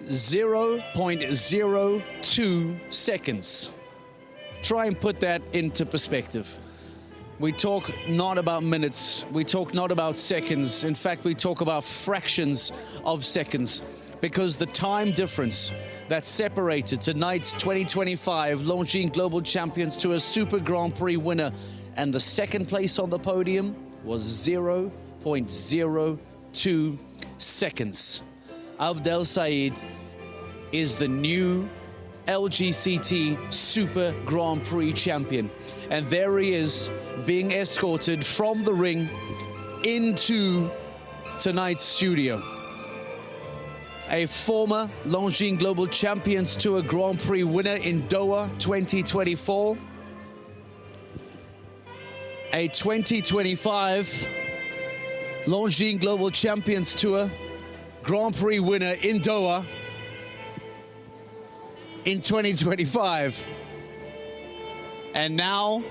0.02 seconds. Try and put that into perspective. We talk not about minutes, we talk not about seconds. In fact, we talk about fractions of seconds, because the time difference that separated tonight's 2025 Longines Global Champions to a Super Grand Prix winner and the second place on the podium was 0.02 seconds. Abdel Said is the new LGCT Super Grand Prix champion. And there he is, being escorted from the ring into tonight's studio. A former Longines Global Champions Tour Grand Prix winner in Doha 2024. A 2025 Longines Global Champions Tour Grand Prix winner in Doha in 2025. And now,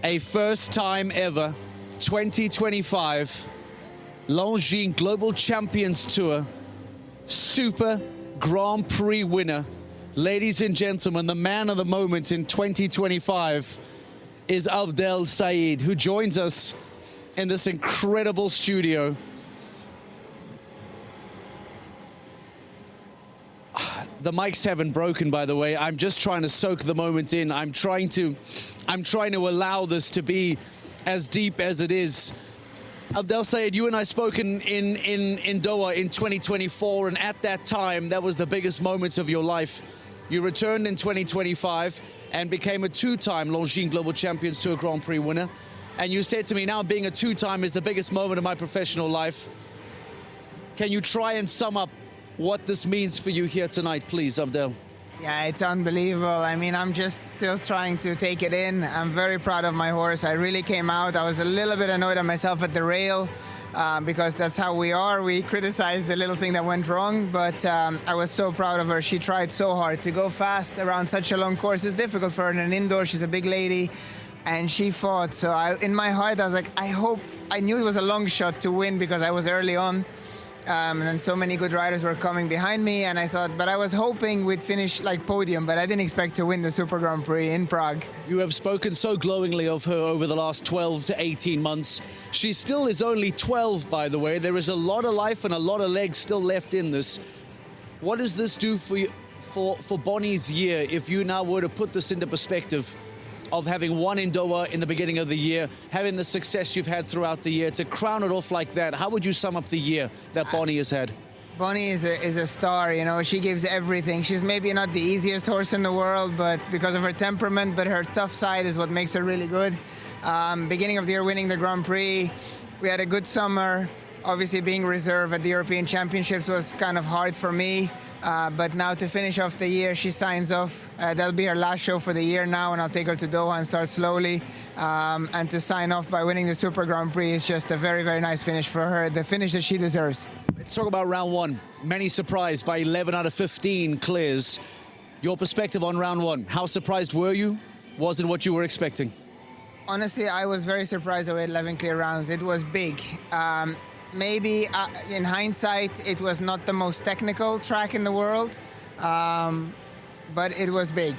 a first time ever 2025 Longines Global Champions Tour Super Grand Prix winner. Ladies and gentlemen, the man of the moment in 2025 is Abdel Said, who joins us in this incredible studio. The mics haven't broken, by the way. I'm just trying to soak the moment in. I'm trying to allow this to be as deep as it is. Abdel Said, you and I spoke in Doha in 2024, and at that time, that was the biggest moments of your life. You returned in 2025 and became a two-time Longines Global Champions Tour Grand Prix winner. And you said to me, now being a two-time is the biggest moment of my professional life. Can you try and sum up what this means for you here tonight, please, Abdel? Yeah, it's unbelievable. I mean, I'm just still trying to take it in. I'm very proud of my horse. I really came out. I was a little bit annoyed at myself at the rail because that's how we are. We criticize the little thing that went wrong, but I was so proud of her. She tried so hard to go fast around such a long course. It's difficult for her in an indoor. She's a big lady, and she fought. So in my heart, I was like, I knew it was a long shot to win because I was early on. And so many good riders were coming behind me, and I thought, but I was hoping we'd finish like podium, but I didn't expect to win the Super Grand Prix in Prague. You have spoken so glowingly of her over the last 12 to 18 months. She still is only 12, by the way. There is a lot of life and a lot of legs still left in this. What does this do for you, for Bonnie's year, if you now were to put this into perspective of having won in Doha in the beginning of the year, having the success you've had throughout the year, to crown it off like that? How would you sum up the year that Bonnie has had? Bonnie is a star, you know. She gives everything. She's maybe not the easiest horse in the world, but because of her temperament, but her tough side is what makes her really good. Beginning of the year winning the Grand Prix, we had a good summer. Obviously being reserve at the European Championships was kind of hard for me. But now to finish off the year, she signs off. That'll be her last show for the year now, and I'll take her to Doha and start slowly. And to sign off by winning the Super Grand Prix is just a very, very nice finish for her, the finish that she deserves. Let's talk about round one. Many surprised by 11 out of 15 clears. Your perspective on round one, how surprised were you? Was it what you were expecting? Honestly, I was very surprised that we had 11 clear rounds. It was big. Maybe in hindsight, it was not the most technical track in the world, but it was big.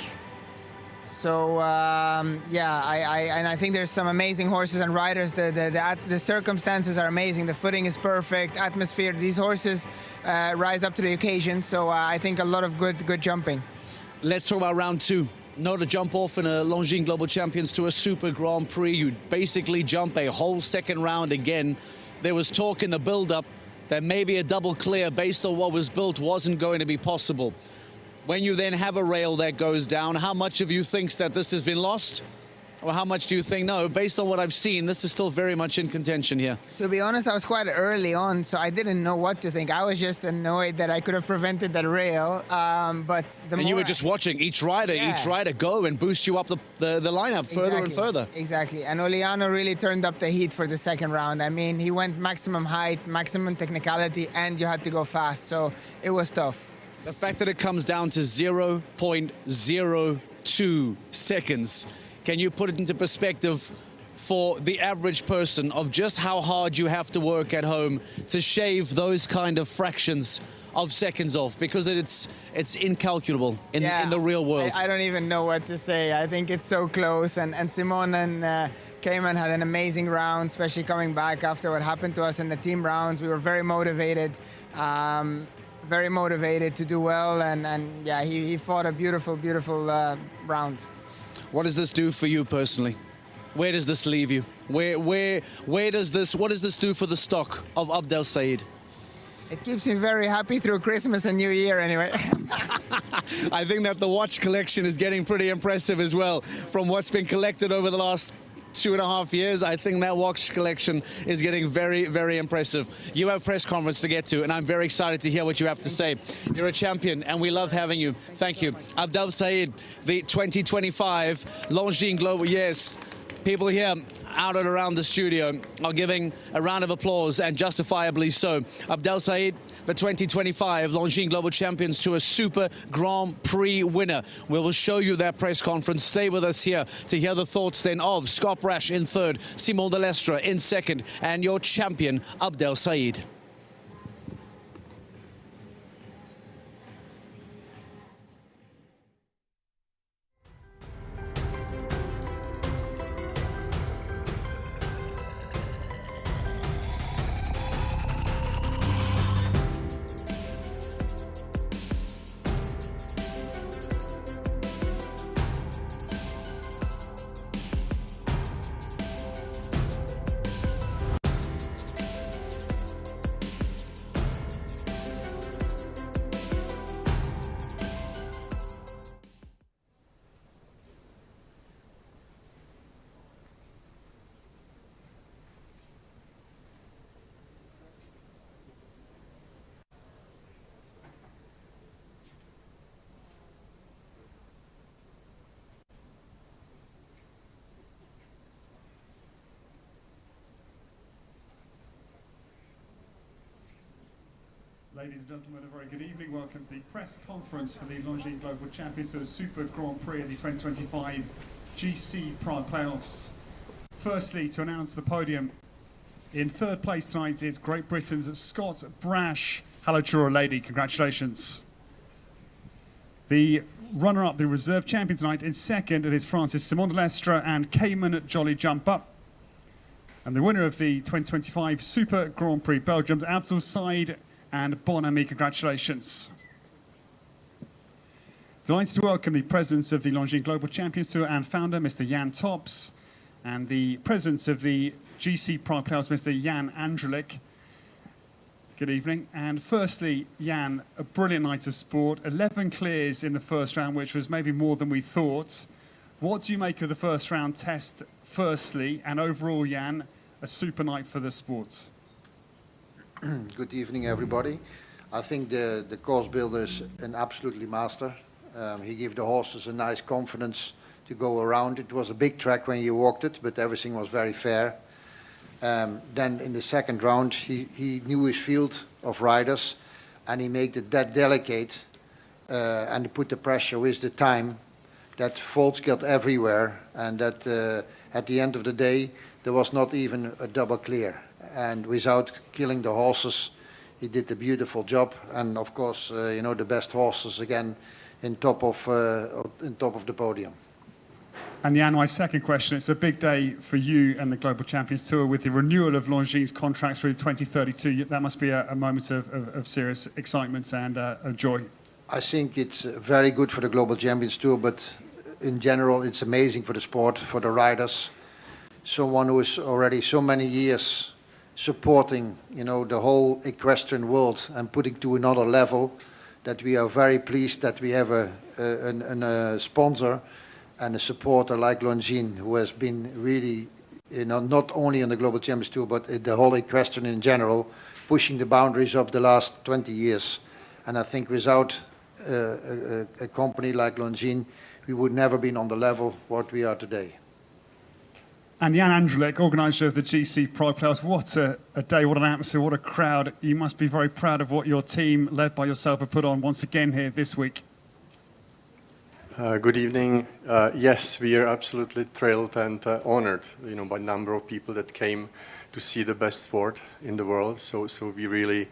So yeah, and I think there's some amazing horses and riders. The circumstances are amazing. The footing is perfect, atmosphere. These horses rise up to the occasion. So I think a lot of good jumping. Let's talk about round two. Not a jump off in a Longines Global Champions to a Super Grand Prix. You basically jump a whole second round again. There was talk in the build-up that maybe a double clear based on what was built wasn't going to be possible. When you then have a rail that goes down, how much of you thinks that this has been lost? Or how much do you think, no, based on what I've seen, this is still very much in contention here? To be honest, I was quite early on, so I didn't know what to think. I was just annoyed that I could have prevented that rail. And you were just watching each rider go and boost you up the lineup further and further. Exactly. And Oliano really turned up the heat for the second round. I mean, he went maximum height, maximum technicality, and you had to go fast. So it was tough. The fact that it comes down to 0.02 seconds, can you put it into perspective for the average person of just how hard you have to work at home to shave those kind of fractions of seconds off? Because it's incalculable in the real world. I don't even know what to say. I think it's so close, and Simon and Cayman had an amazing round, especially coming back after what happened to us in the team rounds. We were very motivated to do well, and yeah, he fought a beautiful round. What does this do for you personally? Where does this leave you? What does this do for the stock of Abdel Said? It keeps me very happy through Christmas and New Year anyway. I think that the watch collection is getting pretty impressive as well. From what's been collected over the last 2.5 years, I think that watch collection is getting very, very impressive. You have a press conference to get to, and I'm very excited to hear what you have to say. You're a champion, and we love having you. Thank you. Abdel Said, the 2025 Longines Global, yes. People here out and around the studio are giving a round of applause, and justifiably so. Abdel Said, the 2025 Longines Global Champions Tour Super Grand Prix winner. We will show you that press conference. Stay with us here to hear the thoughts then of Scott Brash in third, Simon de Lestre in second, and your champion, Abdel Said. Ladies and gentlemen, a very good evening. Welcome to the press conference for the Longines Global Champions Tour Super Grand Prix of the 2025 GC Prix playoffs. Firstly, to announce the podium, in third place tonight is Great Britain's Scott Brash. Hello to your lady, congratulations. The runner-up, the reserve champion tonight, in second, it is France's Simon de Lestre and Cayman Jolly Jump Up. And the winner of the 2025 Super Grand Prix, Belgium's Abdel Said and Bon Ami, congratulations. Delighted to welcome the president of the Longines Global Champions Tour and founder, Mr. Jan Tops, and the president of the GC Prix Playoffs, Mr. Jan Andrlik. Good evening. And firstly, Jan, a brilliant night of sport. 11 clears in the first round, which was maybe more than we thought. What do you make of the first round test, firstly, and overall, Jan, a super night for the sport? Good evening, everybody. I think the course builder is an absolutely master. He gave the horses a nice confidence to go around. It was a big track when you walked it, but everything was very fair. Then in the second round, he knew his field of riders, and he made it that delicate and put the pressure with the time that faults got everywhere, and that at the end of the day, there was not even a double clear. And without killing the horses, he did a beautiful job. And of course, you know, the best horses again in top of the podium. And Jan, my second question, it's a big day for you and the Global Champions Tour with the renewal of Longines contracts through 2032. That must be a moment of serious excitement and joy. I think it's very good for the Global Champions Tour, but in general, it's amazing for the sport, for the riders. Someone who is already so many years supporting, you know, the whole equestrian world and putting to another level, that we are very pleased that we have a sponsor and a supporter like Longines, who has been really, you know, not only on the Global Champions Tour, but the whole equestrian in general, pushing the boundaries of the last 20 years. And I think without a company like Longines, we would never been on the level what we are today. And Jan Andrlik, organiser of the GC Prix Playoffs, what a day, what an atmosphere, what a crowd. You must be very proud of what your team, led by yourself, have put on once again here this week. Good evening. Yes, we are absolutely thrilled and honored, you know, by the number of people that came to see the best sport in the world. So we really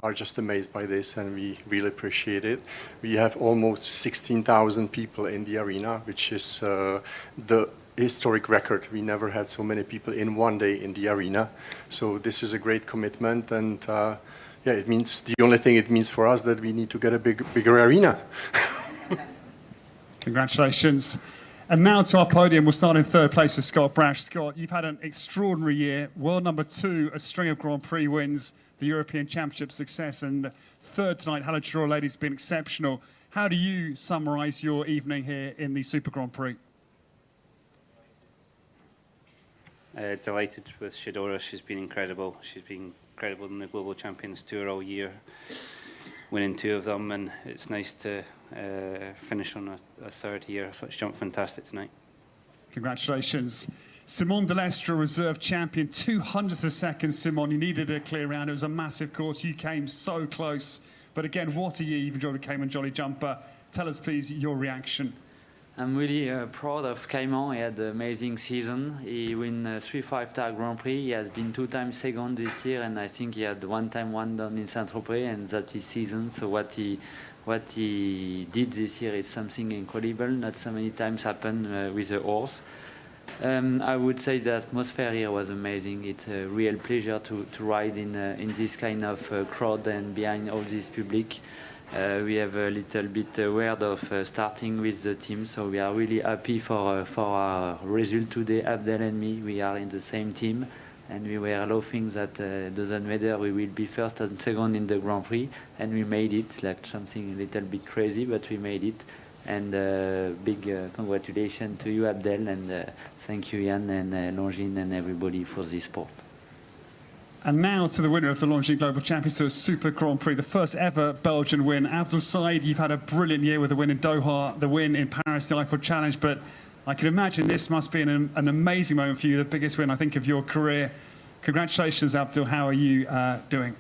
are just amazed by this, and we really appreciate it. We have almost 16,000 people in the arena, which is the historic record. We never had so many people in one day in the arena. So this is a great commitment, and yeah, it means, the only thing it means for us that we need to get a bigger arena. Congratulations. And now to our podium, we'll start in third place with Scott Brash. Scott, you've had an extraordinary year, world number 2, a string of Grand Prix wins, the European Championship success, and third tonight, Hello Chidori Ladies, has been exceptional. How do you summarise your evening here in the Super Grand Prix? Delighted with Chidori. She's been incredible. She's been incredible in the Global Champions Tour all year, winning 2 of them, and it's nice to finish on a third here. I thought she jumped fantastic tonight. Congratulations. Simone Delestre, reserve champion, 200th of a second, Simone. You needed a clear round. It was a massive course. You came so close. But again, what a year you've enjoyed with Cayman Jolly Jumper. Tell us, please, your reaction. I'm really proud of Cayman. He had an amazing season. He won 3 5-star Grand Prix. He has been 2 times second this year, and I think he had 1 time 1 done in Saint-Tropez, and that's his season. So what he did this year is something incredible. Not so many times happened with a horse. I would say the atmosphere here was amazing. It's a real pleasure to ride in this kind of crowd and behind all this public. We have a little bit weird of starting with the team, so we are really happy for our result today. Abdel and me, we are in the same team, and we were laughing that doesn't matter, we will be first and second in the Grand Prix, and we made it. Like something a little bit crazy, but we made it. And big congratulations to you, Abdel, and thank you, Jan and Longines and everybody for this sport. And now to the winner of the Longines Global Champions Super Grand Prix, the first ever Belgian win. Abdel Said, you've had a brilliant year with the win in Doha, the win in Paris, the Eiffel Challenge, but I can imagine this must be an amazing moment for you, the biggest win, I think, of your career. Congratulations, Abdel. How are you doing?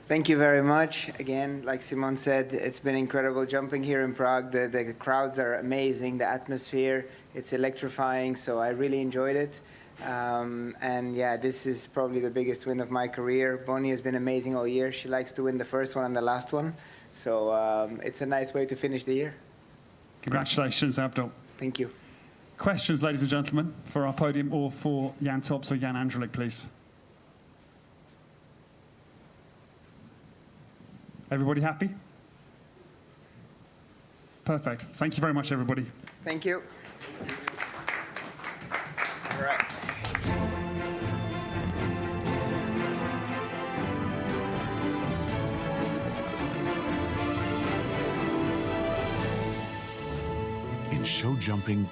Thank you very much. Again, like Simone said, it's been incredible jumping here in Prague. The crowds are amazing, the atmosphere, it's electrifying, so I really enjoyed it. And yeah, this is probably the biggest win of my career. Bonnie has been amazing all year. She likes to win the first one and the last one. So it's a nice way to finish the year. Congratulations, Abdel. Thank you. Questions, ladies and gentlemen, for our podium or for Jan Tops or Jan Andrlik, please. Everybody happy? Perfect. Thank you very much, everybody. Thank you. All right. In show jumping.